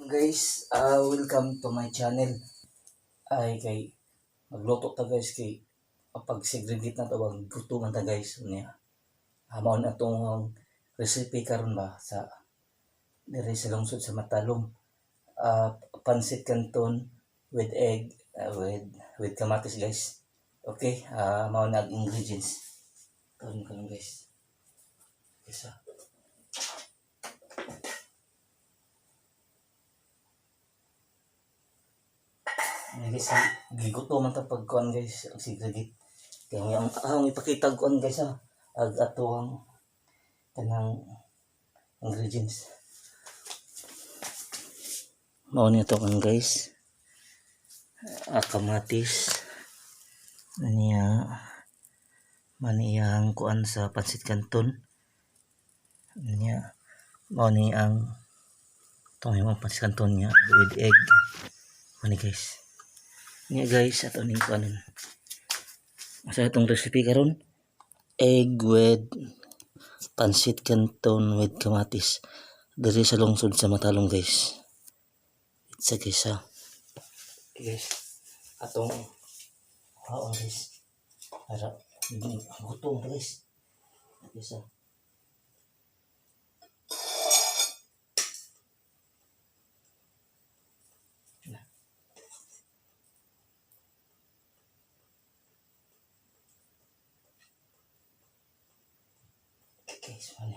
Guys, welcome to my channel. Ay kay magluto ta guys kay pag segregate na to wag gutuman ta guys unya. Mao na tong recipe karon ba sa diri sa lungsod sa Matalom. Pansit canton with egg with kamatis guys. Okay, mao na ang ingredients. Karon guys. Isa. Guys, giguto man ta pagkuan guys, ang segregate. Kaya ang ipakita kuan guys ato ang kanang ingredients. Mao ni to kan guys. Kamatis. Niya maniyang kuan sa pansit canton. Niya mao ni ang tong yung pansit canton niya with egg. Mani guys. Niya guys ato ning kuanon. Asa itong recipe karon? Egg with pansit canton with kamatis. Diri sa lungsod sa Matalom guys. It's a guys Okay guys. Atong guys. Para gutom guys. Guys guys, mali.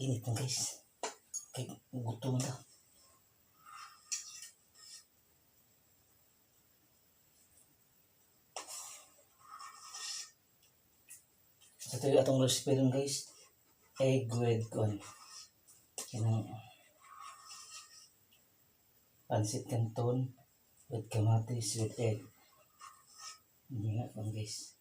Init na guys. Kaya gutom na. So ito yung atong recipe rin guys. Egg with corn. Kinang pansit canton with kamatis with egg. Hindi nga guys.